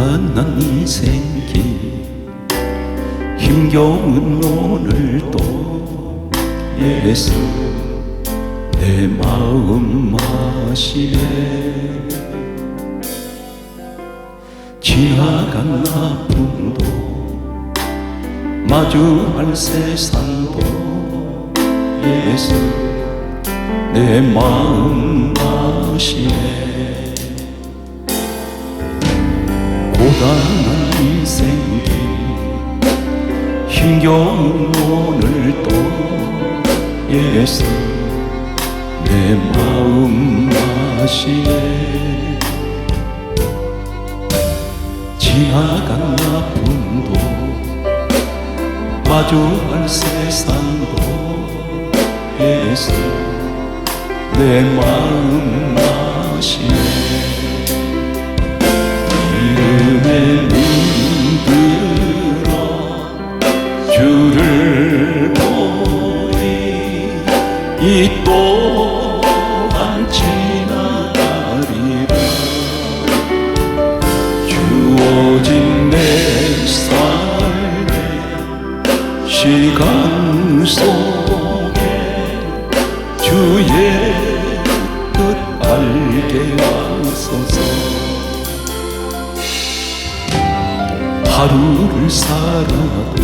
고단한 인생길 힘겨운 오늘도 예수 내 마음 마시네. 지나간 아픔도 마주할 세상도 예수 내 마음 마시네. 고단한 인생길 힘겨운 오늘도 예수 내 마음 마시네. 지나간 아픔도 마주할 세상도 예수 내 마음 마시네. 이름에 눈들어 주를 보니 이 또한 지나가리라. 주어진 내 삶의 시간 속에 주의 뜻 알게 하소서. 하루를 살아도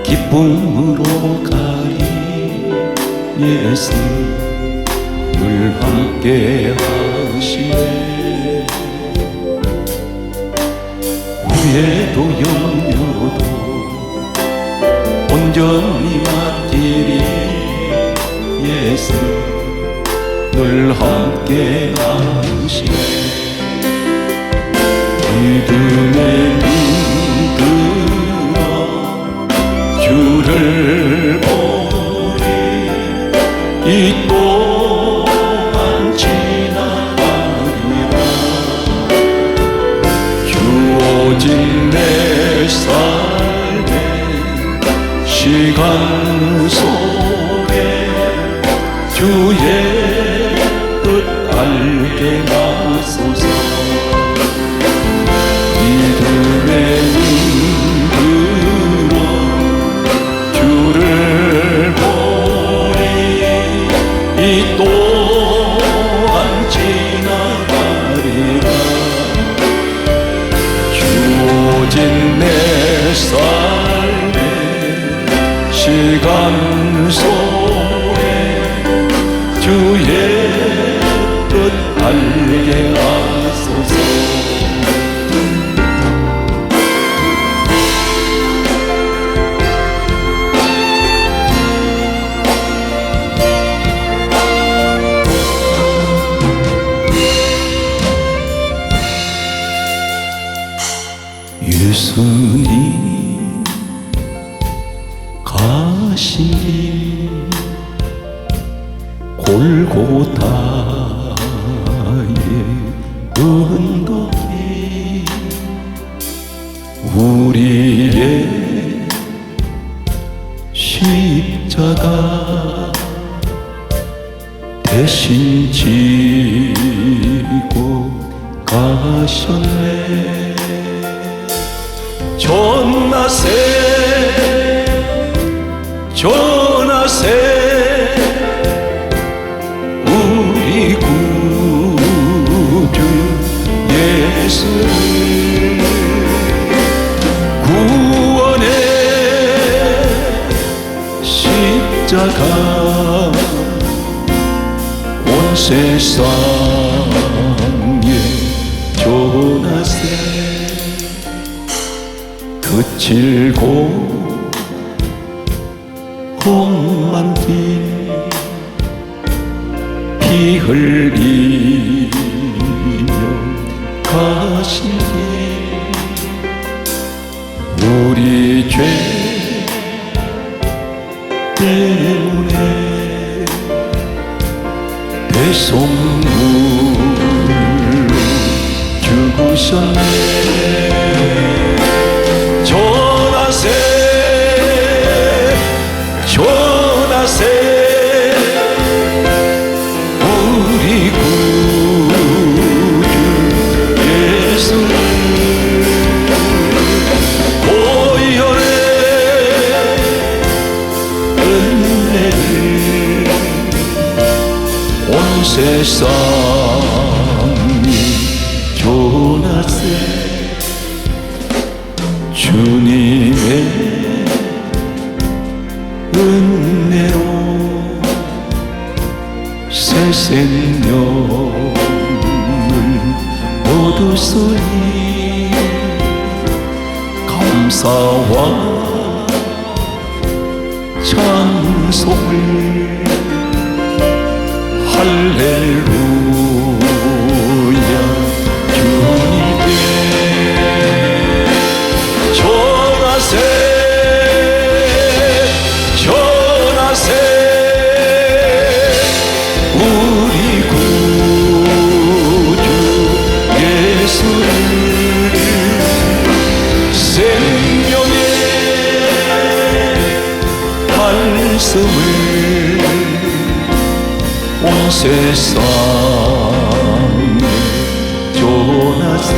기쁨으로 가리 예수 늘 함께 하시네. 후회도 염려도 온전히 맡기리 예수 늘 함께 하시네. 믿음의 눈 들어 주를 보니 이 또한 지나가리라. 주어진 내 삶의 시간 속에 주의 뜻 알게 하소서. 믿음의 눈 들어 주를 보니 이 또한 지나가리라. 주어진 내 삶의 시간 속에 주의 뜻 알게 하소서. 예수님 가신 길 골고다의 언덕이 우리의 십자가 대신 지고 가셨네. 전하세 전하세 우리 구주 예수님 구원의 십자가 온 세상에 전하세. 거칠고 험한 길 피 흘리며 가신 길 우리 죄 때문에 배송물로 죽으셨네. 전하세 전하세 우리 구주 예수 세상이 조나세 주님의 은혜로 새 생명을 얻으소니 감사와 찬송을 할렐루야 주님께 전하세 전하세 우리 구주 예수를 생명의 말씀을 온 세상에 전하세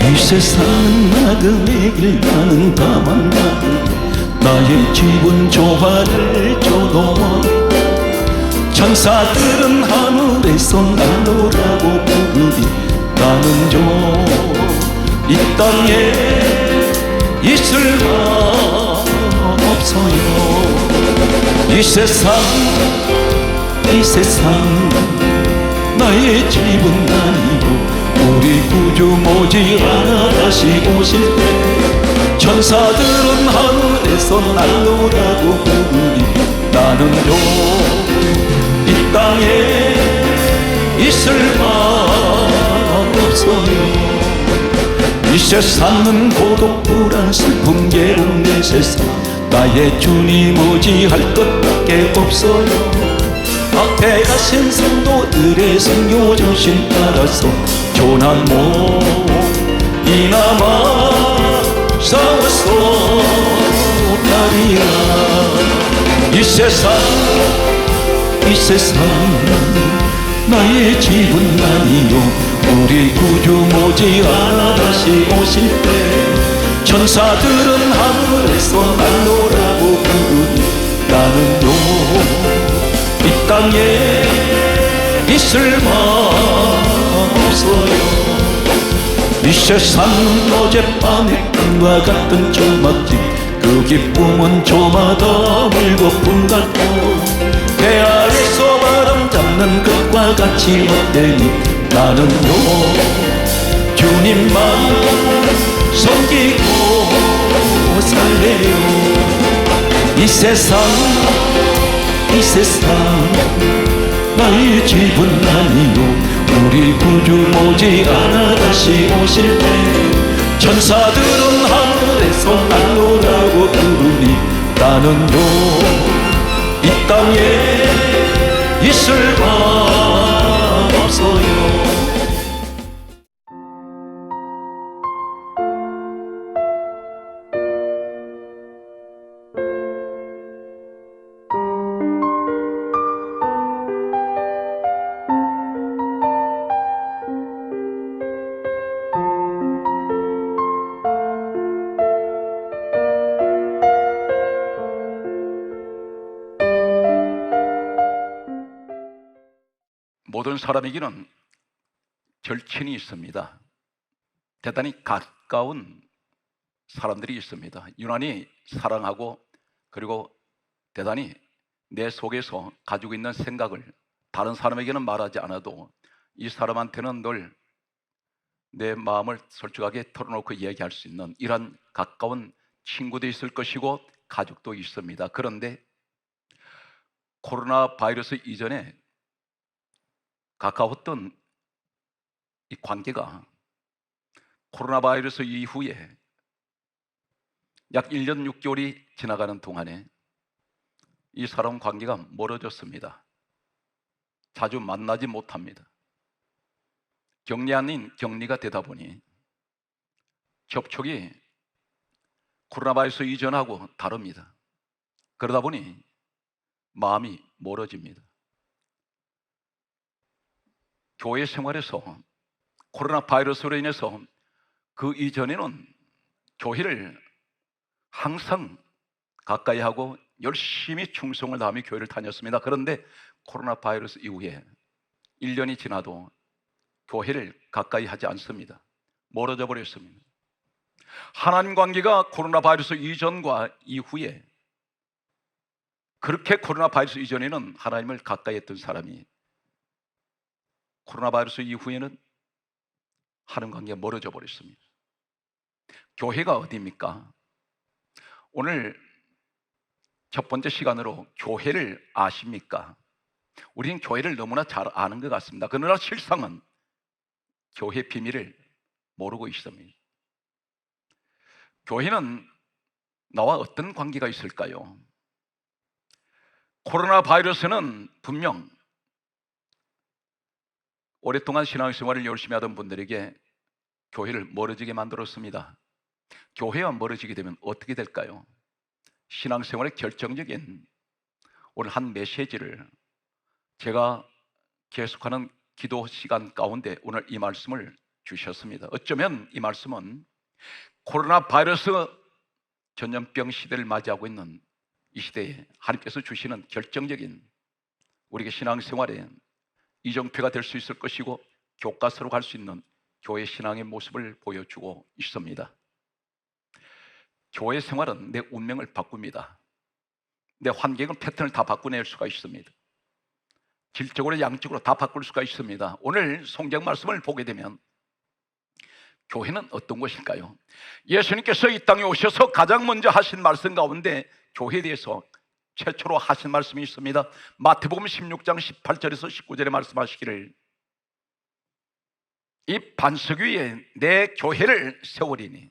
이 세상은 나그네 길 나는 다만 나의 집은 조화를 조동원 천사들은 하늘에서 나노라고 부르니 나는 좀 이 땅에 있을 마 없어요 이 세상 나의 집은 아니고 우리 구주 모지않아 다시 오실 때 천사들은 하늘에서 날노라고 부르니 나는 좀 이 땅에 있을 마 없어요 이 세상은 고독 불안 슬픔 괴로운 내 세상 나의 주님 의지할 것밖에 없어요 앞에 가신 성도들의 성교 정신 따라서 조난 몸이나마 싸워서 나리라 이 세상 나의 집은 아니요 우리 구주 모지않아 다시 오실 때 천사들은 하늘에서 날노라고 부르니 나는요 이 땅에 있을 마 없어요 이 세상은 어젯밤의 꿈과 같은 조막지 그 기쁨은 조마다 물거품 같고 배 아래서 바람 잡는 것과 같이 헛되니 나는요 주님만 섬기고 살래요 이 세상 나의 집은 아니요 우리 구주 모지않아 다시 오실 때 천사들은 하늘에서 날노라고 부르니 나는요 이 땅에 있을 바 없어요 모든 사람에게는 절친이 있습니다. 대단히 가까운 사람들이 있습니다. 유난히 사랑하고 그리고 대단히 내 속에서 가지고 있는 생각을 다른 사람에게는 말하지 않아도 이 사람한테는 늘 내 마음을 솔직하게 털어놓고 얘기할 수 있는 이런 가까운 친구도 있을 것이고 가족도 있습니다. 그런데 코로나 바이러스 이전에 가까웠던 이 관계가 코로나 바이러스 이후에 약 1년 6개월이 지나가는 동안에 이 사람 관계가 멀어졌습니다. 자주 만나지 못합니다. 격리 아닌 격리가 되다 보니 접촉이 코로나 바이러스 이전하고 다릅니다. 그러다 보니 마음이 멀어집니다. 교회 생활에서 코로나 바이러스로 인해서 그 이전에는 교회를 항상 가까이 하고 열심히 충성을 다하며 교회를 다녔습니다. 그런데 코로나 바이러스 이후에 1년이 지나도 교회를 가까이 하지 않습니다. 멀어져 버렸습니다. 하나님 관계가 코로나 바이러스 이전과 이후에, 그렇게 코로나 바이러스 이전에는 하나님을 가까이 했던 사람이 코로나 바이러스 이후에는 하나님 관계가 멀어져 버렸습니다. 교회가 어디입니까? 오늘 첫 번째 시간으로 교회를 아십니까? 우리는 교회를 너무나 잘 아는 것 같습니다. 그러나 실상은 교회 비밀을 모르고 있습니다. 교회는 나와 어떤 관계가 있을까요? 코로나 바이러스는 분명 오랫동안 신앙생활을 열심히 하던 분들에게 교회를 멀어지게 만들었습니다. 교회와 멀어지게 되면 어떻게 될까요? 신앙생활의 결정적인 오늘 한 메시지를 제가 계속하는 기도 시간 가운데 오늘 이 말씀을 주셨습니다. 어쩌면 이 말씀은 코로나 바이러스 전염병 시대를 맞이하고 있는 이 시대에 하나님께서 주시는 결정적인 우리에게 신앙생활에 이정표가 될 수 있을 것이고 교과서로 갈 수 있는 교회 신앙의 모습을 보여주고 있습니다. 교회 생활은 내 운명을 바꿉니다. 내 환경은 패턴을 다 바꿔낼 수가 있습니다. 질적으로 양적으로 다 바꿀 수가 있습니다. 오늘 성경 말씀을 보게 되면 교회는 어떤 것일까요? 예수님께서 이 땅에 오셔서 가장 먼저 하신 말씀 가운데 교회에 대해서 최초로 하신 말씀이 있습니다. 마태복음 16장 18절에서 19절에 말씀하시기를 이 반석 위에 내 교회를 세우리니,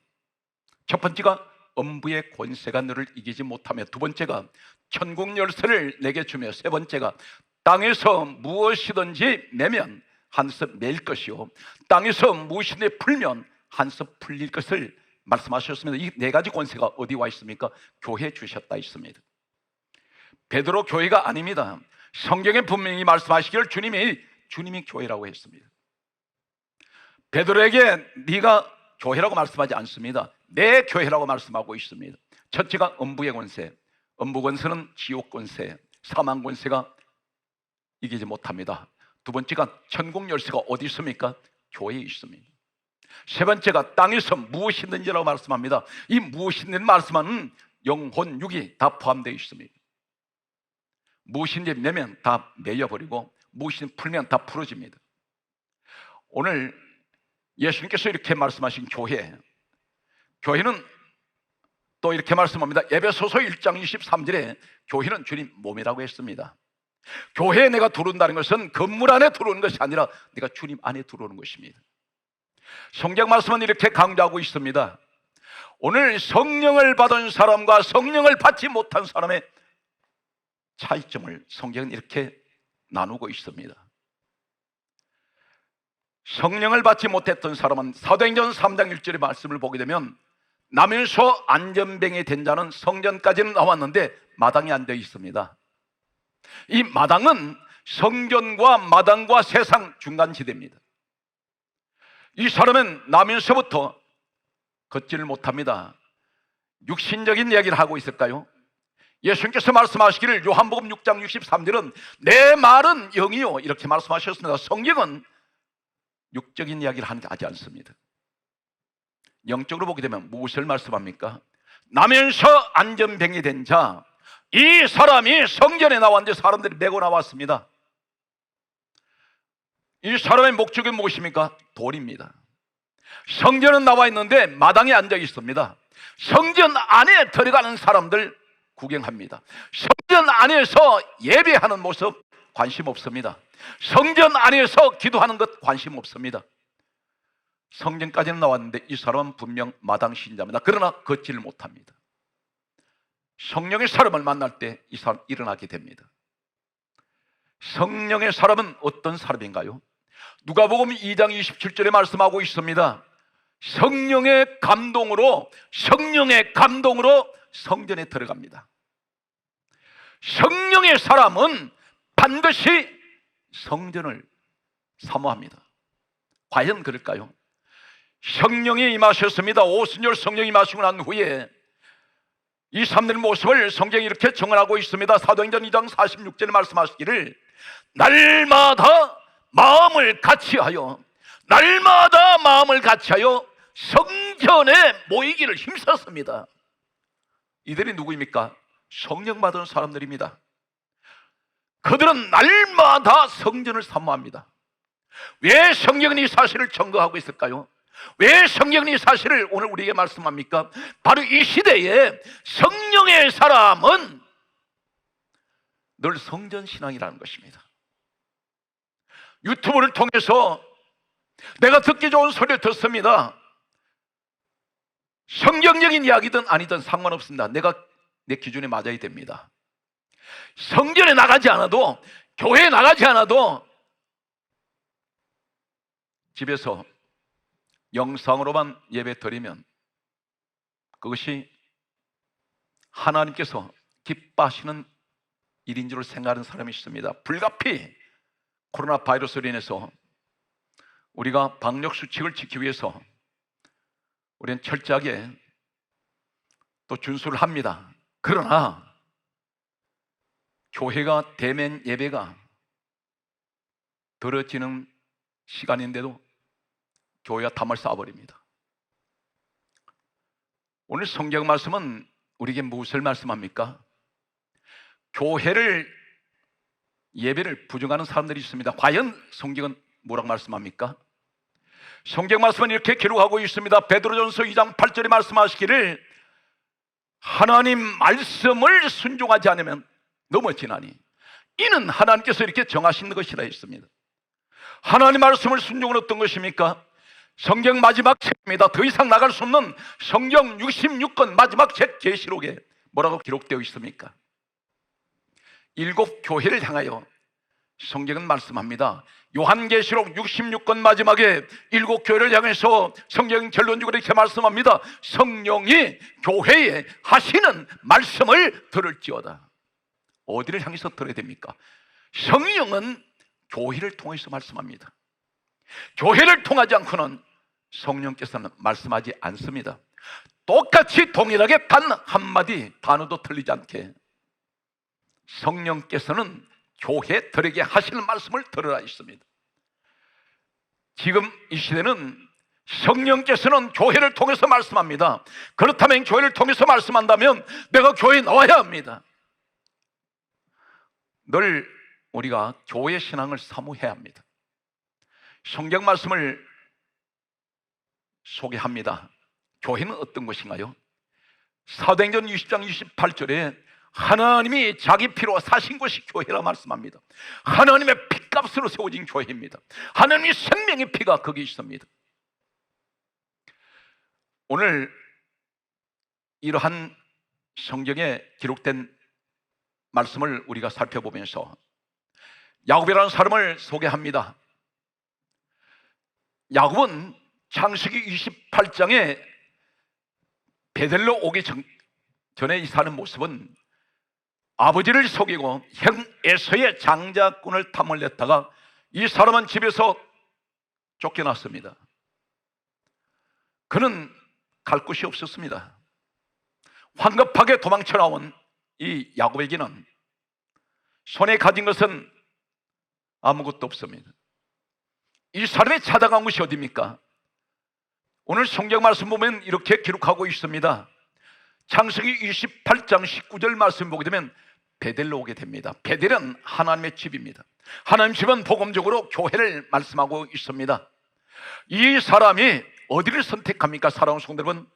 첫 번째가 엄부의 권세가 너를 이기지 못하며, 두 번째가 천국 열쇠를 내게 주며, 세 번째가 땅에서 무엇이든지 매면 한섭 매일 것이요 땅에서 무엇이든지 풀면 한섭 풀릴 것을 말씀하셨습니다. 이 네 가지 권세가 어디 와 있습니까? 교회에 주셨다 있습니다. 베드로 교회가 아닙니다. 성경에 분명히 말씀하시기를 주님이 교회라고 했습니다. 베드로에게 네가 교회라고 말씀하지 않습니다. 내 교회라고 말씀하고 있습니다. 첫째가 엄부의 권세, 엄부 권세는 지옥 권세, 사망 권세가 이기지 못합니다. 두 번째가 천국 열쇠가 어디 있습니까? 교회에 있습니다. 세 번째가 땅에서 무엇이든지라고 말씀합니다. 이 무엇이든지 말씀하는 영혼, 육이 다 포함되어 있습니다. 무엇인지 매면 다 매여버리고 무엇인지 풀면 다 풀어집니다. 오늘 예수님께서 이렇게 말씀하신 교회는 또 이렇게 말씀합니다. 에베소서 1장 23절에 교회는 주님 몸이라고 했습니다. 교회에 내가 들어온다는 것은 건물 안에 들어오는 것이 아니라 내가 주님 안에 들어오는 것입니다. 성경 말씀은 이렇게 강조하고 있습니다. 오늘 성령을 받은 사람과 성령을 받지 못한 사람의 차이점을 성경은 이렇게 나누고 있습니다. 성령을 받지 못했던 사람은 사도행전 3장 1절의 말씀을 보게 되면 나면서 안전병이 된 자는 성전까지는 나왔는데 마당에 앉아 있습니다. 이 마당은 성전과 마당과 세상 중간지대입니다. 이 사람은 나면서부터 걷지를 못합니다. 육신적인 이야기를 하고 있을까요? 예수님께서 말씀하시기를 요한복음 6장 63절은 내 말은 영이요 이렇게 말씀하셨습니다. 성경은 육적인 이야기를 하지 않습니다. 영적으로 보게 되면 무엇을 말씀합니까? 나면서 안전병이 된 자, 이 사람이 성전에 나왔는데 사람들이 메고 나왔습니다. 이 사람의 목적이 무엇입니까? 돈입니다. 성전은 나와 있는데 마당에 앉아 있습니다. 성전 안에 들어가는 사람들 구경합니다. 성전 안에서 예배하는 모습 관심 없습니다. 성전 안에서 기도하는 것 관심 없습니다. 성전까지는 나왔는데 이 사람은 분명 마당 신자입니다. 그러나 걷지를 못합니다. 성령의 사람을 만날 때 이 사람 일어나게 됩니다. 성령의 사람은 어떤 사람인가요? 누가복음 2장 27절에 말씀하고 있습니다. 성령의 감동으로 성전에 들어갑니다. 성령의 사람은 반드시 성전을 사모합니다. 과연 그럴까요? 성령이 임하셨습니다. 오순절 성령이 임하시고 난 후에 이 사람들의 모습을 성경이 이렇게 정언하고 있습니다. 사도행전 2장 46절에 말씀하시기를 날마다 마음을 같이하여 성전에 모이기를 힘썼습니다. 이들이 누구입니까? 성령 받은 사람들입니다. 그들은 날마다 성전을 사모합니다. 왜 성경은 이 사실을 증거하고 있을까요? 왜 성경은 이 사실을 오늘 우리에게 말씀합니까? 바로 이 시대에 성령의 사람은 늘 성전신앙이라는 것입니다. 유튜브를 통해서 내가 듣기 좋은 소리를 듣습니다. 성경적인 이야기든 아니든 상관없습니다. 내가 내 기준에 맞아야 됩니다. 성전에 나가지 않아도, 교회에 나가지 않아도 집에서 영상으로만 예배 드리면 그것이 하나님께서 기뻐하시는 일인 줄 생각하는 사람이 있습니다. 불가피 코로나 바이러스로 인해서 우리가 방역 수칙을 지키기 위해서 우리는 철저하게 또 준수를 합니다. 그러나 교회가 대면 예배가 들어지는 시간인데도 교회가 담을 쌓아버립니다. 오늘 성경 말씀은 우리에게 무엇을 말씀합니까? 교회를, 예배를 부정하는 사람들이 있습니다. 과연 성경은 뭐라고 말씀합니까? 성경 말씀은 이렇게 기록하고 있습니다. 베드로전서 2장 8절에 말씀하시기를 하나님 말씀을 순종하지 않으면 넘어지나니 이는 하나님께서 이렇게 정하신 것이라 했습니다. 하나님 말씀을 순종은 어떤 것입니까? 성경 마지막 책입니다. 더 이상 나갈 수 없는 성경 66권 마지막 책 계시록에 뭐라고 기록되어 있습니까? 7 교회를 향하여 성경은 말씀합니다. 요한계시록 66권 마지막에 7 교회를 향해서 성경 결론적으로 이렇게 말씀합니다. 성령이 교회에 하시는 말씀을 들을지어다. 어디를 향해서 들어야 됩니까? 성령은 교회를 통해서 말씀합니다. 교회를 통하지 않고는 성령께서는 말씀하지 않습니다. 똑같이 동일하게 단 한마디 단어도 틀리지 않게 성령께서는 교회들에게 하시는 말씀을 들으라 있습니다. 지금 이 시대는 성령께서는 교회를 통해서 말씀합니다. 그렇다면 교회를 통해서 말씀한다면 내가 교회에 나와야 합니다. 늘 우리가 교회 신앙을 사모해야 합니다. 성경 말씀을 소개합니다. 교회는 어떤 것인가요? 사도행전 20장 28절에 하나님이 자기 피로 사신 것이 교회라 말씀합니다. 하나님의 피값으로 세워진 교회입니다. 하나님의 생명의 피가 거기 있습니다. 오늘 이러한 성경에 기록된 말씀을 우리가 살펴보면서 야곱이라는 사람을 소개합니다. 야곱은 창세기 28장에 베델로 오기 전에 이 사는 모습은 아버지를 속이고 형 에서의 장자꾼을 탐을 냈다가 이 사람은 집에서 쫓겨났습니다. 그는 갈 곳이 없었습니다. 황급하게 도망쳐 나온 이 야곱에게는 손에 가진 것은 아무것도 없습니다. 이 사람이 찾아간 곳이 어디입니까? 오늘 성경 말씀 보면 이렇게 기록하고 있습니다. 창세기 28장 19절 말씀 보게 되면 베델로 오게 됩니다. 베델은 하나님의 집입니다. 하나님 집은 복음적으로 교회를 말씀하고 있습니다. 이 사람이 어디를 선택합니까? 사랑하는 성도 여러분,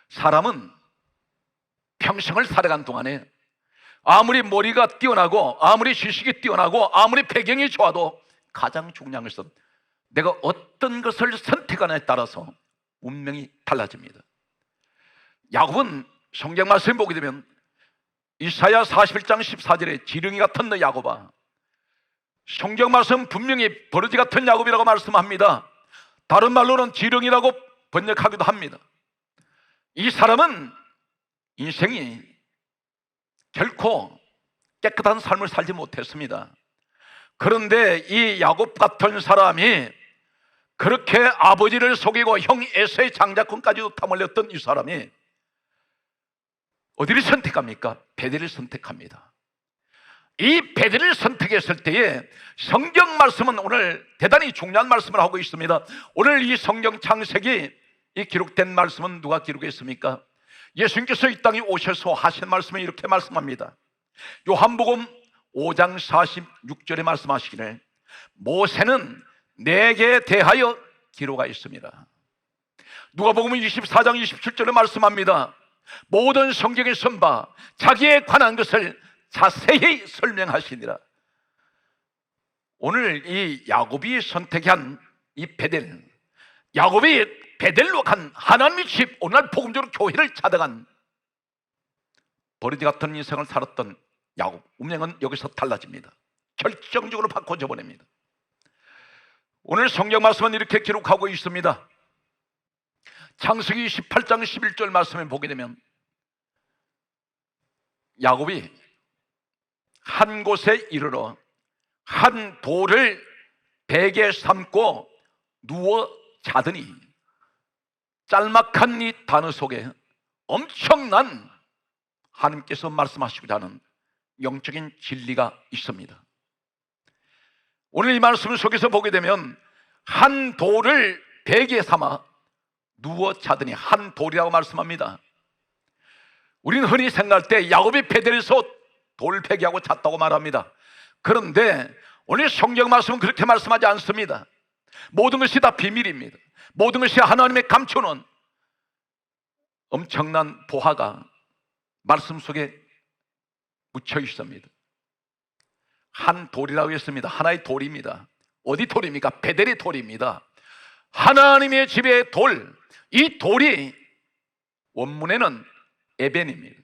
사람은 평생을 살아간 동안에 아무리 머리가 뛰어나고 아무리 지식이 뛰어나고 아무리 배경이 좋아도 가장 중요한 것은 내가 어떤 것을 선택하느냐에 따라서 운명이 달라집니다. 야곱은 성경 말씀 보게 되면 이사야 41장 14절에 지렁이 같은 너 야곱아, 성경 말씀 분명히 버러지 같은 야곱이라고 말씀합니다. 다른 말로는 지렁이라고 번역하기도 합니다. 이 사람은 인생이 결코 깨끗한 삶을 살지 못했습니다. 그런데 이 야곱 같은 사람이 그렇게 아버지를 속이고 형 에서의 장자권까지도 탐을렸던 이 사람이 어디를 선택합니까? 베델을 선택합니다. 이 베델을 선택했을 때에 성경 말씀은 오늘 대단히 중요한 말씀을 하고 있습니다. 오늘 이 성경 창세기 이 기록된 말씀은 누가 기록했습니까? 예수님께서 이 땅에 오셔서 하신 말씀을 이렇게 말씀합니다. 요한복음 5장 46절에 말씀하시기를 모세는 내게 대하여 기록하였습니다. 누가복음 24장 27절에 말씀합니다. 모든 성경의 선바 자기에 관한 것을 자세히 설명하시니라. 오늘 이 야곱이 선택한 이 베델, 야곱이 베델로 간 하나님의 집, 오늘 복음적으로 교회를 찾아간 버리디 같은 인생을 살았던 야곱 운명은 여기서 달라집니다. 결정적으로 바꿔줘 버립니다. 오늘 성경 말씀은 이렇게 기록하고 있습니다. 창세기 18장 11절 말씀을 보게 되면 야곱이 한 곳에 이르러 한 돌을 베개 삼고 누워 자더니 짤막한 이 단어 속에 엄청난 하나님께서 말씀하시고자 하는 영적인 진리가 있습니다. 오늘 이 말씀 속에서 보게 되면 한 돌을 베개 삼아 누워 자더니, 한 돌이라고 말씀합니다. 우리는 흔히 생각할 때 야곱이 베델에서 돌 베개하고 잤다고 말합니다. 그런데 오늘 성경 말씀은 그렇게 말씀하지 않습니다. 모든 것이 다 비밀입니다. 모든 것이 하나님의 감추는 엄청난 보화가 말씀 속에 묻혀 있습니다. 한 돌이라고 했습니다. 하나의 돌입니다. 어디 돌입니까? 베델의 돌입니다. 하나님의 집의 돌, 이 돌이 원문에는 에벤입니다.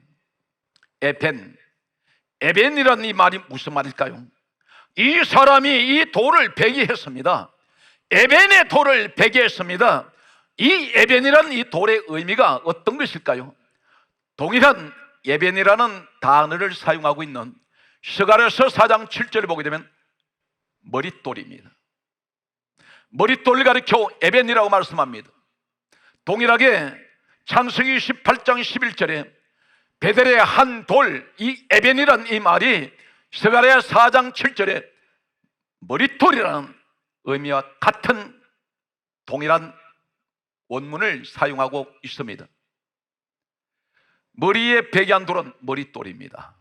에벤이라는 이 말이 무슨 말일까요? 이 사람이 이 돌을 베개했습니다. 에벤의 돌을 베개했습니다. 이 에벤이라는 이 돌의 의미가 어떤 것일까요? 동일한 에벤이라는 단어를 사용하고 있는 스가랴서 4장 7절을 보게 되면 머릿돌입니다. 머릿돌을 가리켜 에벤이라고 말씀합니다. 동일하게 창세기 18장 11절에 베델의 한 돌, 이 에벤이라는 이 말이 스가랴 4장 7절에 머릿돌이라는 의미와 같은 동일한 원문을 사용하고 있습니다. 머리에 베개한 돌은 머릿돌입니다.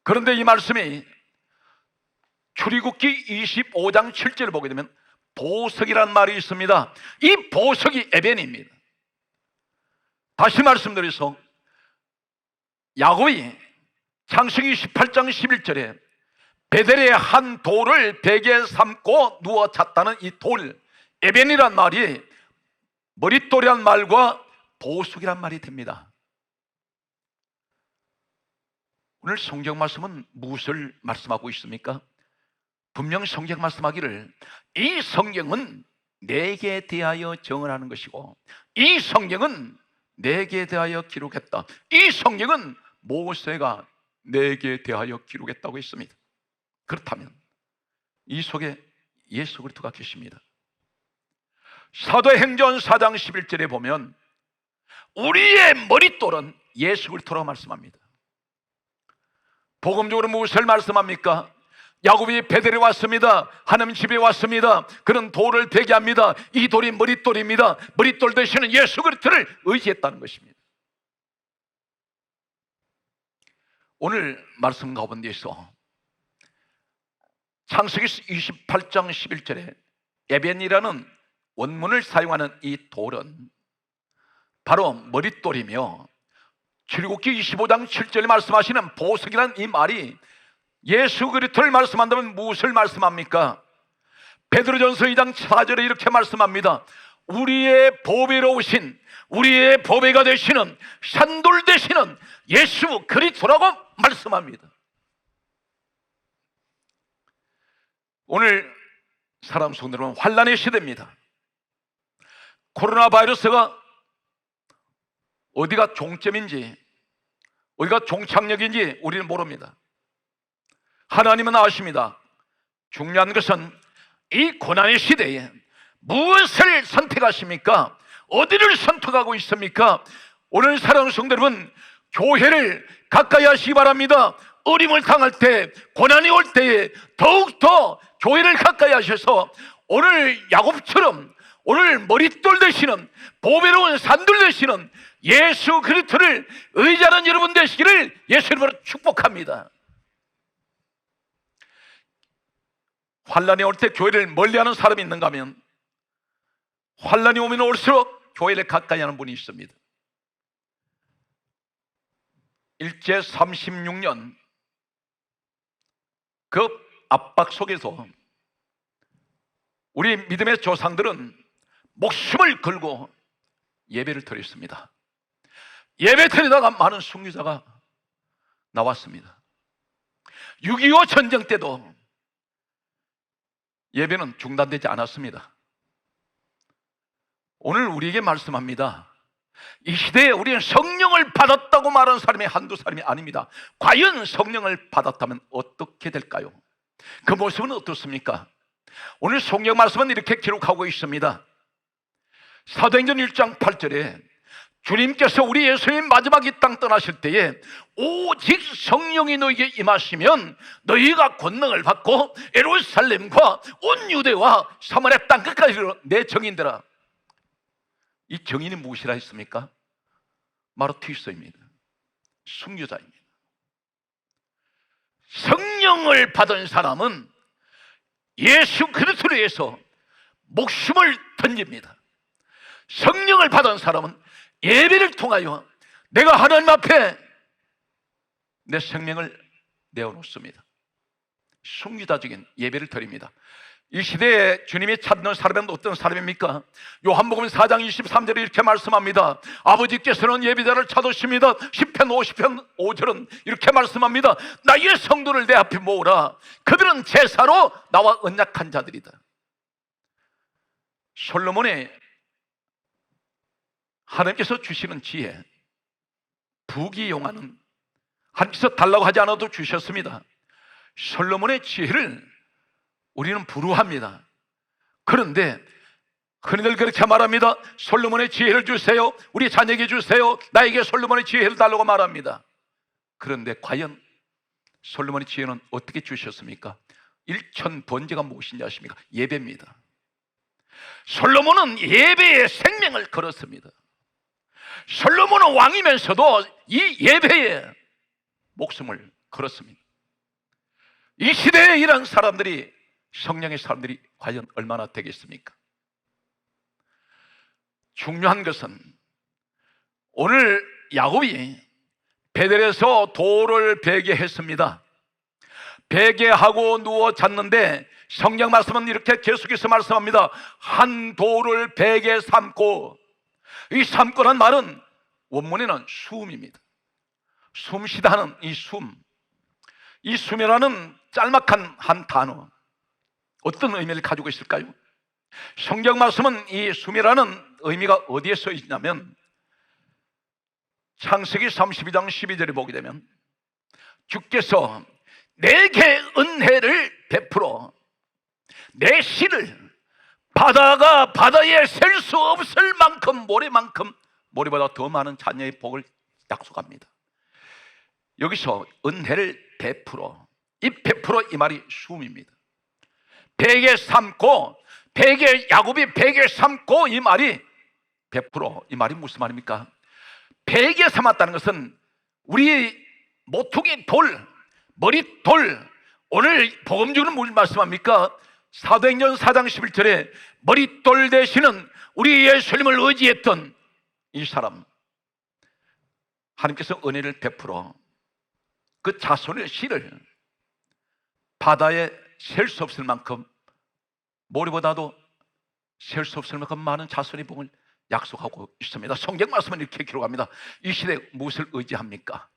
그런데 이 말씀이 출애굽기 25장 7절을 보게 되면 보석이라는 말이 있습니다. 이 보석이 에벤입니다. 다시 말씀드려서 야곱이 창세기 18장 11절에 베델의 한 돌을 베개에 삼고 누워 잤다는 이 돌, 에벤이란 말이 머릿돌이란 말과 보석이란 말이 됩니다. 오늘 성경 말씀은 무엇을 말씀하고 있습니까? 분명 성경 말씀하기를 이 성경은 내게 대하여 정언하는 것이고 이 성경은 내게 대하여 기록했다. 이 성경은 모세가 내게 대하여 기록했다고 했습니다. 그렇다면 이 속에 예수 그리스도가 계십니다. 사도행전 4장 11절에 보면 우리의 머릿돌은 예수 그리스도라고 말씀합니다. 복음적으로 무엇을 말씀합니까? 야곱이 베델에 왔습니다. 하나님 집에 왔습니다. 그런 돌을 베개합니다. 이 돌이 머릿돌입니다. 머릿돌 대신에 예수 그리스도를 의지했다는 것입니다. 오늘 말씀 가운데서 창세기 28장 11절에 에벤이라는 원문을 사용하는 이 돌은 바로 머릿돌이며 출애굽기 25장 7절에 말씀하시는 보석이라는 이 말이 예수 그리스도를 말씀한다면 무엇을 말씀합니까? 베드로전서 2장 4절에 이렇게 말씀합니다. 우리의 보배로우신, 우리의 보배가 되시는 산돌 되시는 예수 그리스도라고 말씀합니다. 오늘 사람 속으로는 환난의 시대입니다. 코로나 바이러스가 어디가 종점인지 어디가 종착역인지 우리는 모릅니다. 하나님은 아십니다. 중요한 것은 이 고난의 시대에 무엇을 선택하십니까? 어디를 선택하고 있습니까? 오늘 사랑하는 성도 여러분, 교회를 가까이 하시기 바랍니다. 어림을 당할 때, 고난이 올 때에 더욱더 교회를 가까이 하셔서 오늘 야곱처럼 오늘 머릿돌 되시는 보배로운 산돌 되시는 예수 그리스도를 의지하는 여러분 되시기를 예수 이름으로 축복합니다. 환난이 올 때 교회를 멀리하는 사람이 있는가 하면 환난이 오면 올수록 교회를 가까이 하는 분이 있습니다. 일제 36년 그 압박 속에서 우리 믿음의 조상들은 목숨을 걸고 예배를 드렸습니다. 예배 드리다가 많은 순교자가 나왔습니다. 6.25 전쟁 때도 예배는 중단되지 않았습니다. 오늘 우리에게 말씀합니다. 이 시대에 우리는 성령을 받았다고 말하는 사람이 한두 사람이 아닙니다. 과연 성령을 받았다면 어떻게 될까요? 그 모습은 어떻습니까? 오늘 성경 말씀은 이렇게 기록하고 있습니다. 사도행전 1장 8절에 주님께서 우리 예수님 마지막 이 땅 떠나실 때에 오직 성령이 너에게 임하시면 너희가 권능을 받고 예루살렘과 온 유대와 사마리아 땅 끝까지 내 증인되라. 이 증인이 무엇이라 했습니까? 마르티스입니다. 순교자입니다. 성령을 받은 사람은 예수 그리스도를 위해서 목숨을 던집니다. 성령을 받은 사람은 예배를 통하여 내가 하나님 앞에 내 생명을 내어놓습니다. 순교자적인 예배를 드립니다. 이 시대에 주님이 찾는 사람은 어떤 사람입니까? 요한복음 4장 23절에 이렇게 말씀합니다. 아버지께서는 예배자를 찾으십니다. 시편 50편 5절은 이렇게 말씀합니다. 나의 성도를 내 앞에 모으라. 그들은 제사로 나와 언약한 자들이다. 솔로몬의 하나님께서 주시는 지혜, 부귀영화는 하나님께서 달라고 하지 않아도 주셨습니다. 솔로몬의 지혜를 우리는 부러워합니다. 그런데 흔히들 그렇게 말합니다. 솔로몬의 지혜를 주세요. 우리 자녀에게 주세요. 나에게 솔로몬의 지혜를 달라고 말합니다. 그런데 과연 솔로몬의 지혜는 어떻게 주셨습니까? 일천번제가 무엇인지 아십니까? 예배입니다. 솔로몬은 예배에 생명을 걸었습니다. 솔로몬은 왕이면서도 이 예배에 목숨을 걸었습니다. 이 시대에 이런 사람들이, 성령의 사람들이 과연 얼마나 되겠습니까? 중요한 것은 오늘 야곱이 베델에서 돌을 베개했습니다. 베개하고 누워 잤는데 성경 말씀은 이렇게 계속해서 말씀합니다. 한 돌을 베개 삼고, 이 삼고란 말은 원문에는 숨입니다. 숨쉬다 하는 이 숨, 이 숨이라는 짤막한 한 단어, 어떤 의미를 가지고 있을까요? 성경 말씀은 이 숨이라는 의미가 어디에 써 있냐면 창세기 32장 12절에 보게 되면 주께서 내게 은혜를 베풀어 내 씨를 바다가 바다에 셀 수 없을 만큼 모래만큼 모래보다 더 많은 자녀의 복을 약속합니다. 여기서 은혜를 베풀어, 이 베풀어 이 말이 숨입니다. 베개 삼고, 베개, 야곱이 베개 삼고 이 말이 베풀어, 이 말이 무슨 말입니까? 베개 삼았다는 것은 우리 모퉁이 돌, 머릿돌, 오늘 복음 중은 무슨 말씀합니까? 사도행전 4장 11절에 머릿돌 되시는 우리 예수님을 의지했던 이 사람, 하나님께서 은혜를 베풀어 그 자손의 씨를 바다에 셀 수 없을 만큼, 모래보다도 셀 수 없을 만큼 많은 자손의 복을 약속하고 있습니다. 성경 말씀은 이렇게 기록합니다. 이 시대에 무엇을 의지합니까?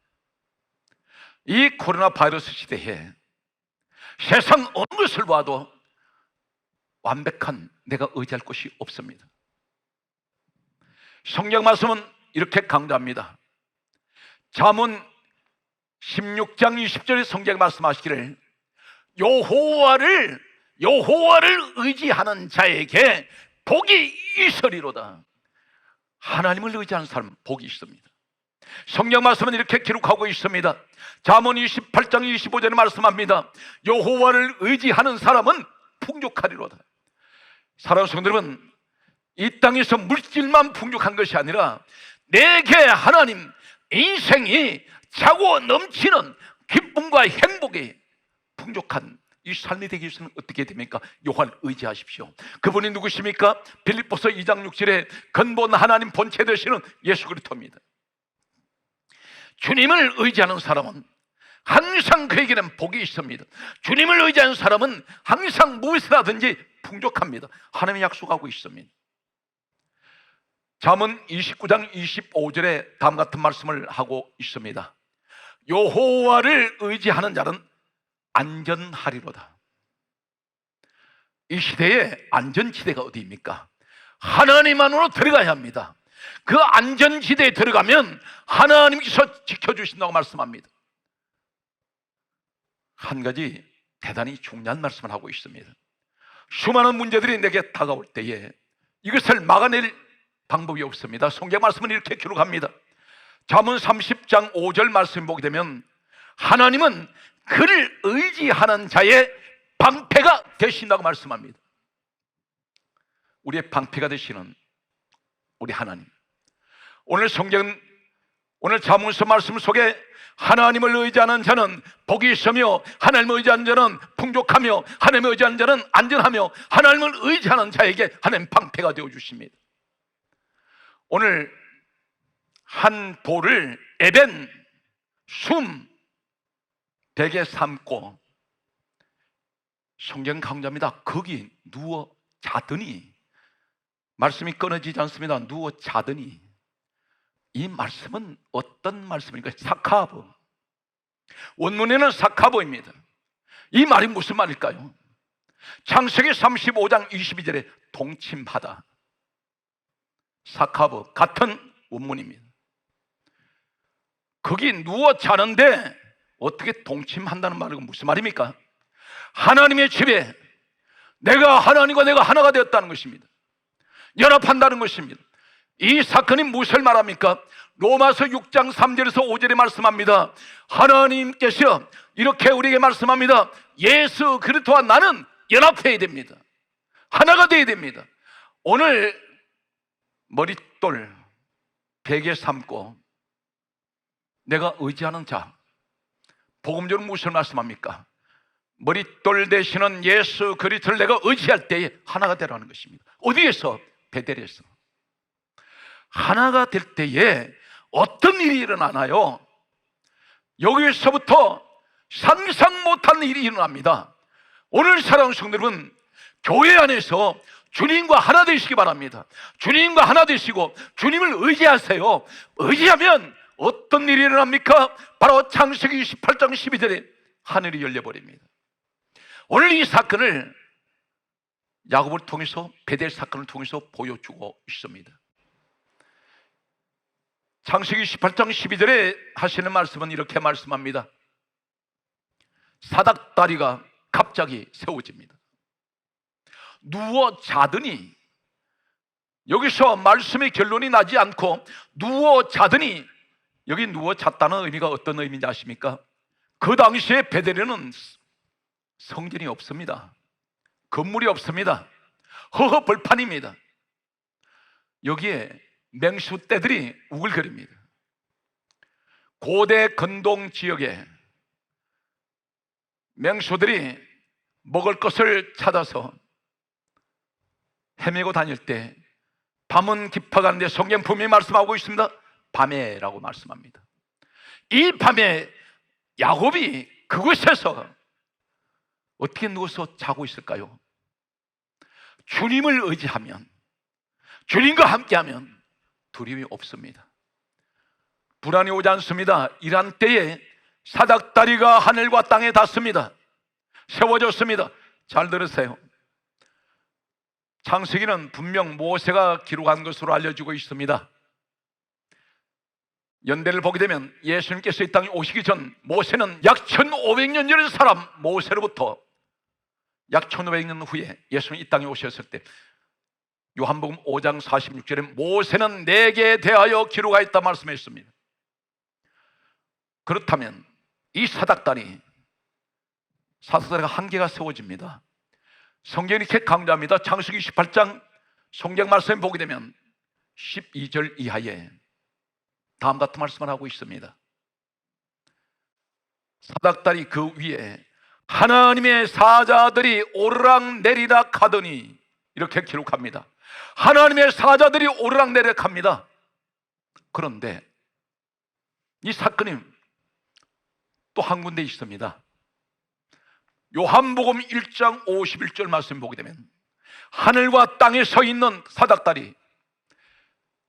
이 코로나 바이러스 시대에 세상 어느 것을 봐도 완벽한 내가 의지할 것이 없습니다. 성경 말씀은 이렇게 강조합니다. 잠언 16장 20절에 성경 말씀하시기를 여호와를 여호와를 의지하는 자에게 복이 있으리로다. 하나님을 의지하는 사람은 복이 있습니다. 성경 말씀은 이렇게 기록하고 있습니다. 잠언 28장 25절에 말씀합니다. 여호와를 의지하는 사람은 풍족하리로다. 사랑하는 성도 여러분, 이 땅에서 물질만 풍족한 것이 아니라 내게 하나님 인생이 차고 넘치는 기쁨과 행복이 풍족한 이 삶이 되기 위해서는 어떻게 됩니까? 여호와를 의지하십시오. 그분이 누구십니까? 빌립보서 2장 6절에 근본 하나님 본체 되시는 예수 그리스도입니다. 주님을 의지하는 사람은 항상 그에게는 복이 있습니다. 주님을 의지하는 사람은 항상 무엇을 하든지 풍족합니다. 하나님이 약속하고 있습니다. 잠언 29장 25절에 다음 같은 말씀을 하고 있습니다. 여호와를 의지하는 자는 안전하리로다. 이 시대에 안전지대가 어디입니까? 하나님 안으로 들어가야 합니다. 그 안전지대에 들어가면 하나님께서 지켜주신다고 말씀합니다. 한 가지 대단히 중요한 말씀을 하고 있습니다. 수많은 문제들이 내게 다가올 때에 이것을 막아낼 방법이 없습니다. 성경 말씀은 이렇게 기록합니다. 잠언 30장 5절 말씀 보게 되면 하나님은 그를 의지하는 자의 방패가 되신다고 말씀합니다. 우리의 방패가 되시는 우리 하나님. 오늘 잠언서 말씀 속에 하나님을 의지하는 자는 복이 있으며 하나님을 의지하는 자는 풍족하며 하나님을 의지하는 자는 안전하며 하나님을 의지하는 자에게 하나님 방패가 되어 주십니다. 오늘 한 돌을 에벤, 숨, 베개 삼고 성경 강조합니다. 거기 누워 자더니, 말씀이 끊어지지 않습니다. 누워 자더니. 이 말씀은 어떤 말씀입니까? 사카브, 원문에는 사카브입니다. 이 말이 무슨 말일까요? 창세기 35장 22절에 동침하다, 사카브, 같은 원문입니다. 거기 누워 자는데 어떻게 동침한다는 말은 무슨 말입니까? 하나님의 집에 내가 하나님과 내가 하나가 되었다는 것입니다. 연합한다는 것입니다. 이 사건이 무엇을 말합니까? 로마서 6장 3절에서 5절에 말씀합니다. 하나님께서 이렇게 우리에게 말씀합니다. 예수 그리스도와 나는 연합해야 됩니다. 하나가 되어야 됩니다. 오늘 머릿돌 베개 삼고 내가 의지하는 자, 복음적으로 무엇을 말씀합니까? 머릿돌 되시는 예수 그리스도를 내가 의지할 때에 하나가 되라는 것입니다. 어디에서? 베델에서. 하나가 될 때에 어떤 일이 일어나나요? 여기서부터 상상 못한 일이 일어납니다. 오늘 사랑하는 성도 여러분, 교회 안에서 주님과 하나 되시기 바랍니다. 주님과 하나 되시고 주님을 의지하세요. 의지하면 어떤 일이 일어납니까? 바로 창세기 28장 12절에 하늘이 열려버립니다. 오늘 이 사건을 야곱을 통해서, 베델 사건을 통해서 보여주고 있습니다. 창세기 18장 12절에 하시는 말씀은 이렇게 말씀합니다. 사닥다리가 갑자기 세워집니다. 누워 자더니, 여기서 말씀의 결론이 나지 않고 누워 자더니, 여기 누워 잤다는 의미가 어떤 의미인지 아십니까? 그 당시에 베델에는 성전이 없습니다. 건물이 없습니다. 허허벌판입니다. 여기에 맹수떼들이 우글거립니다. 고대 근동 지역에 맹수들이 먹을 것을 찾아서 헤매고 다닐 때 밤은 깊어가는데 성경 분명히 말씀하고 있습니다. 밤에라고 말씀합니다. 이 밤에 야곱이 그곳에서 어떻게 누워서 자고 있을까요? 주님을 의지하면, 주님과 함께하면 두려움이 없습니다. 불안이 오지 않습니다. 이러한 때에 사닥다리가 하늘과 땅에 닿습니다. 세워졌습니다. 잘 들으세요. 창세기는 분명 모세가 기록한 것으로 알려지고 있습니다. 연대를 보게 되면 예수님께서 이 땅에 오시기 전 모세는 약 1500년 전의 사람 모세로부터 약 1500년 후에 예수님이 이 땅에 오셨을 때 요한복음 5장 46절에 모세는 내게 대하여 기록하였다 말씀했습니다. 그렇다면 이 사닥다리가 한계가 세워집니다. 성경이 이렇게 강조합니다. 창세기 18장 성경 말씀 보게 되면 12절 이하에 다음 같은 말씀을 하고 있습니다. 사닥다리 그 위에 하나님의 사자들이 오르락내리락 하더니, 이렇게 기록합니다. 하나님의 사자들이 오르락내리락 합니다. 그런데 이 사건이 또 한 군데 있습니다. 요한복음 1장 51절 말씀 보게 되면 하늘과 땅에 서 있는 사닥다리,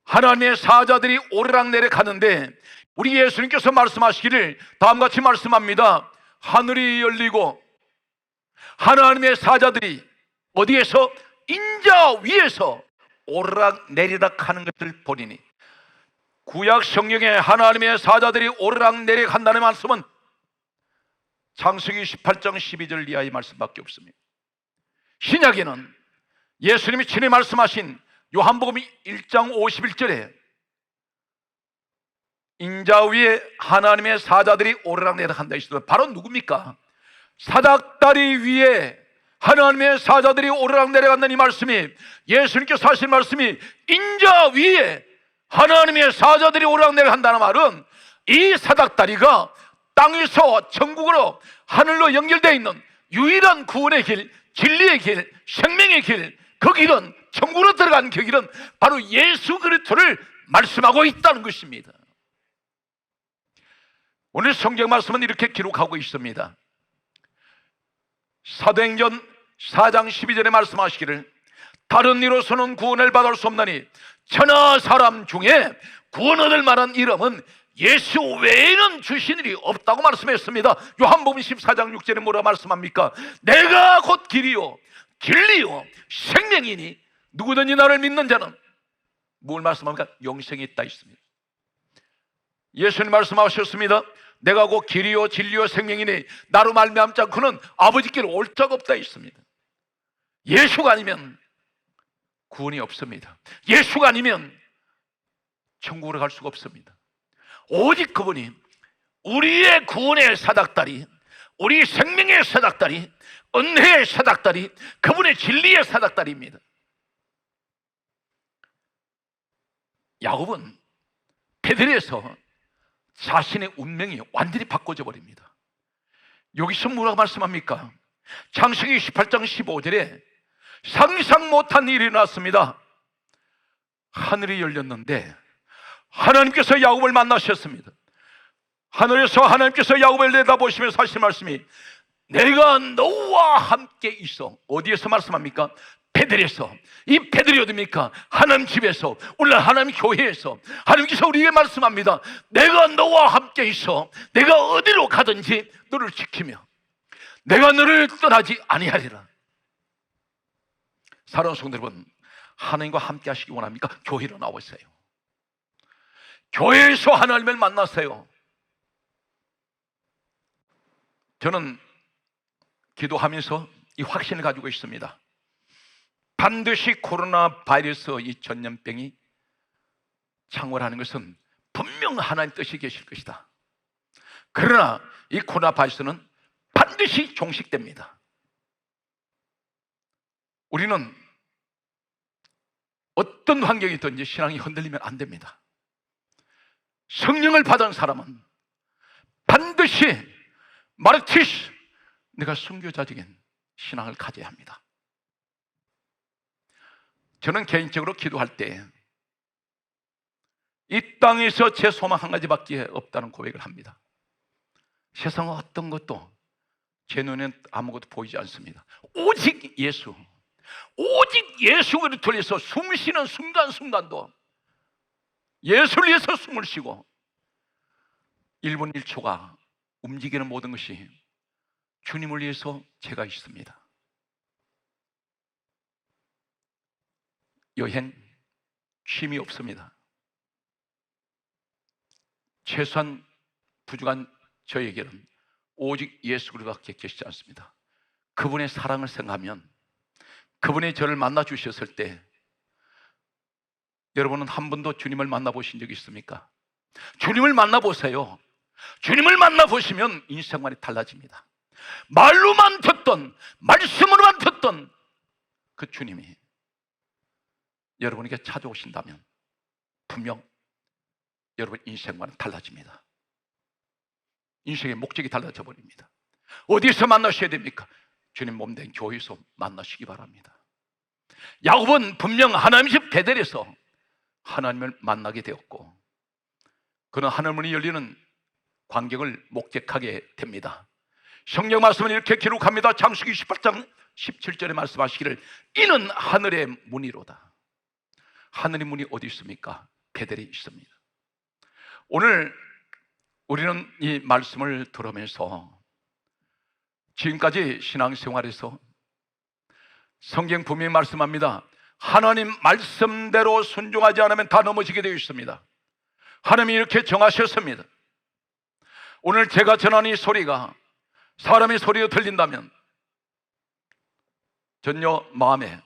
하나님의 사자들이 오르락내리락 하는데 우리 예수님께서 말씀하시기를 다음같이 말씀합니다. 하늘이 열리고 하나님의 사자들이 어디에서? 인자 위에서 오르락내리락 하는 것을 보리니, 구약 성경에 하나님의 사자들이 오르락내리락 한다는 말씀은 창세기 18장 12절 이하의 말씀밖에 없습니다. 신약에는 예수님이 친히 말씀하신 요한복음 1장 51절에 인자 위에 하나님의 사자들이 오르락내리락 한다 했습니다. 바로 누굽니까? 사닥다리 위에 하나님의 사자들이 오르락내리락 한다는 이 말씀이, 예수님께서 하신 말씀이 인자 위에 하나님의 사자들이 오르락내리락 한다는 말은 이 사닥다리가 땅에서 천국으로 하늘로 연결되어 있는 유일한 구원의 길, 진리의 길, 생명의 길, 그 길은, 천국으로 들어가는 그 길은 바로 예수 그리스도를 말씀하고 있다는 것입니다. 오늘 성경 말씀은 이렇게 기록하고 있습니다. 사도행전 4장 12절에 말씀하시기를 다른 이로서는 구원을 받을 수 없나니 천하 사람 중에 구원 얻을 만한 이름은 예수 외에는 주신 일이 없다고 말씀했습니다. 요한복음 14장 6절에 뭐라 말씀합니까? 내가 곧 길이요 진리요 생명이니 누구든지 나를 믿는 자는 뭘 말씀합니까? 영생이 있다 있습니다. 예수님 말씀하셨습니다. 내가 곧 길이요 진리요 생명이니 나로 말미암지 않고는 아버지께로 올 자가 없다 있습니다. 예수가 아니면 구원이 없습니다. 예수가 아니면 천국으로 갈 수가 없습니다. 오직 그분이 우리의 구원의 사닥다리, 우리 생명의 사닥다리, 은혜의 사닥다리, 그분의 진리의 사닥다리입니다. 야곱은 베들에서 자신의 운명이 완전히 바꿔져 버립니다. 여기서 뭐라고 말씀합니까? 창세기 18장 15절에 상상 못한 일이 일어났습니다. 하늘이 열렸는데 하나님께서 야곱을 만나셨습니다. 하늘에서 하나님께서 야곱을 내다보시면서 하신 말씀이 내가 너와 함께 있어. 어디에서 말씀합니까? 베들에서. 이 베들이 어디입니까? 하나님 집에서, 오늘 하나님 교회에서 하나님께서 우리에게 말씀합니다. 내가 너와 함께 있어. 내가 어디로 가든지 너를 지키며 내가 너를 떠나지 아니하리라. 사랑하는 성도 여러분, 하나님과 함께 하시기 원합니까? 교회로 나오세요. 교회에서 하나님을 만나세요. 저는 기도하면서 이 확신을 가지고 있습니다. 반드시 코로나 바이러스 이 전염병이 창궐하는 것은 분명 하나님 뜻이 계실 것이다. 그러나 이 코로나 바이러스는 반드시 종식됩니다. 우리는 어떤 환경이든지 신앙이 흔들리면 안 됩니다. 성령을 받은 사람은 반드시 마르티스, 내가 순교자적인 신앙을 가져야 합니다. 저는 개인적으로 기도할 때 이 땅에서 제 소망 한 가지밖에 없다는 고백을 합니다. 세상 어떤 것도 제 눈에는 아무것도 보이지 않습니다. 오직 예수, 오직 예수 그리스도를 위해서 숨 쉬는 순간순간도 예수를 위해서 숨을 쉬고 1분 1초가 움직이는 모든 것이 주님을 위해서 제가 있습니다. 여행, 취미 없습니다. 최소한 부족한 저에게는 오직 예수 그리스도밖에 계시지 않습니다. 그분의 사랑을 생각하면, 그분이 저를 만나 주셨을 때, 여러분은 한 번도 주님을 만나보신 적이 있습니까? 주님을 만나보세요. 주님을 만나보시면 인생관이 달라집니다. 말로만 듣던, 말씀으로만 듣던 그 주님이 여러분에게 찾아오신다면 분명 여러분 인생관은 달라집니다. 인생의 목적이 달라져 버립니다. 어디서 만나셔야 됩니까? 주님 몸된 교회에서 만나시기 바랍니다. 야곱은 분명 하나님 집 베델에서 하나님을 만나게 되었고, 그는 하늘문이 열리는 광경을 목격하게 됩니다. 성경 말씀은 이렇게 기록합니다. 창세기 28장 17절에 말씀하시기를 이는 하늘의 문이로다. 하늘의 문이 어디 있습니까? 베델에 있습니다. 오늘 우리는 이 말씀을 들으면서 지금까지 신앙생활에서 성경 분명히 말씀합니다. 하나님 말씀대로 순종하지 않으면 다 넘어지게 되어 있습니다. 하나님이 이렇게 정하셨습니다. 오늘 제가 전하는 이 소리가 사람의 소리로 들린다면 전혀 마음에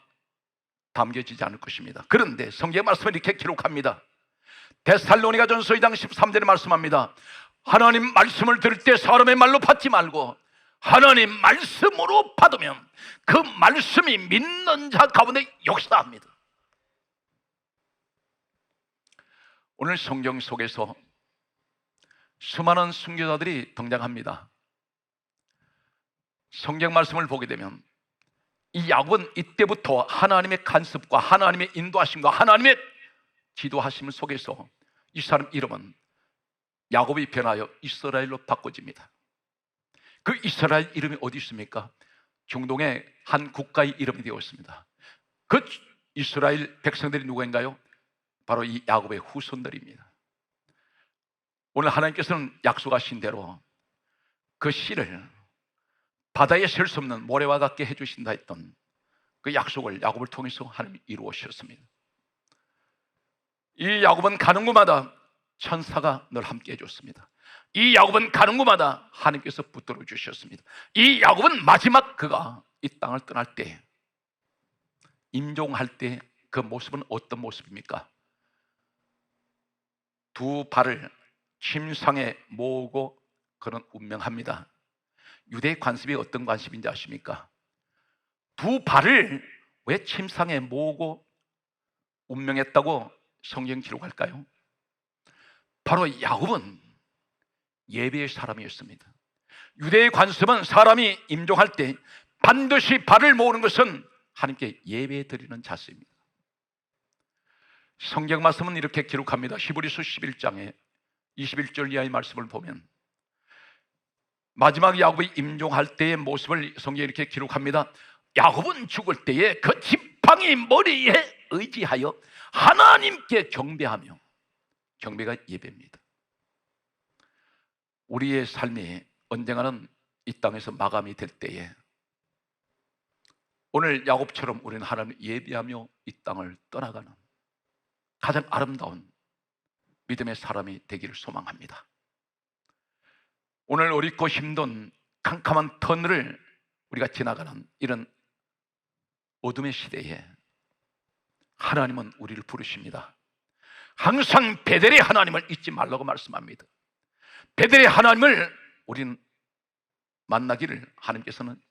담겨지지 않을 것입니다. 그런데 성경 말씀은 이렇게 기록합니다. 데살로니가전서 2장 13절에 말씀합니다. 하나님 말씀을 들을 때 사람의 말로 받지 말고 하나님 말씀으로 받으면 그 말씀이 믿는 자 가운데 역사합니다. 오늘 성경 속에서 수많은 순교자들이 등장합니다. 성경 말씀을 보게 되면 이 야곱은 이때부터 하나님의 간섭과 하나님의 인도하심과 하나님의 지도하심 속에서 이 사람 이름은 야곱이 변하여 이스라엘로 바꿔집니다. 그 이스라엘 이름이 어디 있습니까? 중동의 한 국가의 이름이 되었습니다. 그 이스라엘 백성들이 누구인가요? 바로 이 야곱의 후손들입니다. 오늘 하나님께서는 약속하신 대로 그 씨를 바다에 셀 수 없는 모래와 같게 해주신다 했던 그 약속을 야곱을 통해서 하나님이 이루어주셨습니다. 이 야곱은 가는 곳마다 천사가 늘 함께 해줬습니다. 이 야곱은 가는 곳마다 하나님께서 붙들어 주셨습니다. 이 야곱은 마지막 그가 이 땅을 떠날 때, 임종할 때 그 모습은 어떤 모습입니까? 두 발을 침상에 모으고 그는 운명합니다. 유대의 관습이 어떤 관습인지 아십니까? 두 발을 왜 침상에 모으고 운명했다고 성경 기록할까요? 바로 야곱은 예배의 사람이었습니다. 유대의 관습은 사람이 임종할 때 반드시 발을 모으는 것은 하나님께 예배 드리는 자세입니다. 성경 말씀은 이렇게 기록합니다. 히브리서 11장에 21절 이하의 말씀을 보면 마지막 야곱이 임종할 때의 모습을 성경에 이렇게 기록합니다. 야곱은 죽을 때에 그 지팡이 머리에 의지하여 하나님께 경배하며, 경배가 예배입니다. 우리의 삶이 언젠가는 이 땅에서 마감이 될 때에 오늘 야곱처럼 우리는 하나님을 예배하며 이 땅을 떠나가는 가장 아름다운 믿음의 사람이 되기를 소망합니다. 오늘 어렵고 힘든 캄캄한 터널을 우리가 지나가는 이런 어둠의 시대에 하나님은 우리를 부르십니다. 항상 베델의 하나님을 잊지 말라고 말씀합니다. 베델의 하나님을 우리는 만나기를 하나님께서는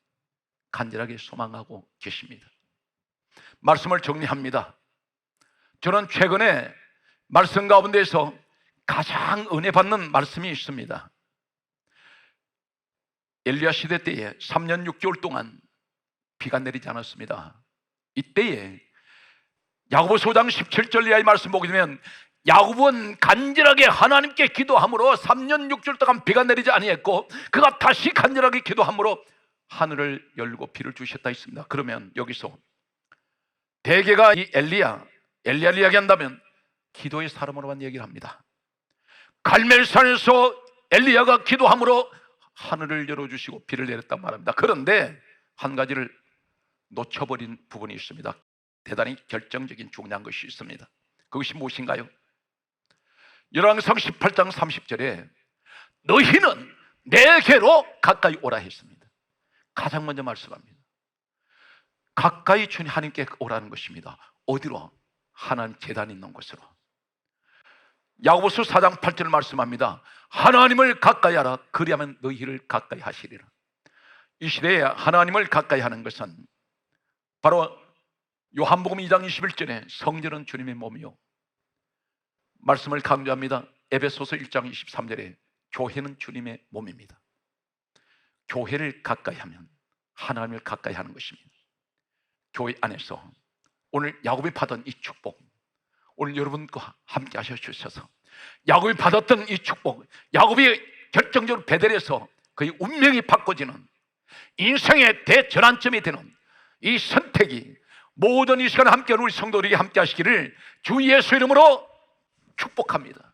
간절하게 소망하고 계십니다. 말씀을 정리합니다. 저는 최근에 말씀 가운데서 가장 은혜 받는 말씀이 있습니다. 엘리야 시대 때에 3년 6개월 동안 비가 내리지 않았습니다. 이때에 야고보서 5장 17절 이하의 말씀 보게 되면 야곱은 간절하게 하나님께 기도함으로 3년 6개월 동안 비가 내리지 아니했고 그가 다시 간절하게 기도함으로 하늘을 열고 비를 주셨다 했습니다. 그러면 여기서 대개가 이 엘리야를 이야기한다면 기도의 사람으로만 얘기를 합니다. 갈멜산에서 엘리야가 기도함으로 하늘을 열어주시고 비를 내렸단 말합니다. 그런데 한 가지를 놓쳐버린 부분이 있습니다. 대단히 결정적인 중요한 것이 있습니다. 그것이 무엇인가요? 열왕기상 18장 30절에 너희는 내게로 가까이 오라 했습니다. 가장 먼저 말씀합니다. 가까이 주님 하나님께 오라는 것입니다. 어디로? 하나님 제단 있는 곳으로. 야고보서 4장 8절 말씀합니다. 하나님을 가까이 하라. 그리하면 너희를 가까이 하시리라. 이 시대에 하나님을 가까이 하는 것은 바로 요한복음 2장 21절에 성전은 주님의 몸이요, 말씀을 강조합니다. 에베소서 1장 23절에 교회는 주님의 몸입니다. 교회를 가까이 하면 하나님을 가까이 하는 것입니다. 교회 안에서 오늘 야곱이 받은 이 축복, 오늘 여러분과 함께 하셔주셔서 야곱이 받았던 이 축복, 야곱이 결정적으로 베델에서 그의 운명이 바꿔지는 인생의 대전환점이 되는 이 선택이 모든 이 시간 함께하는 우리 성도들에게 함께 하시기를 주 예수 이름으로 축복합니다.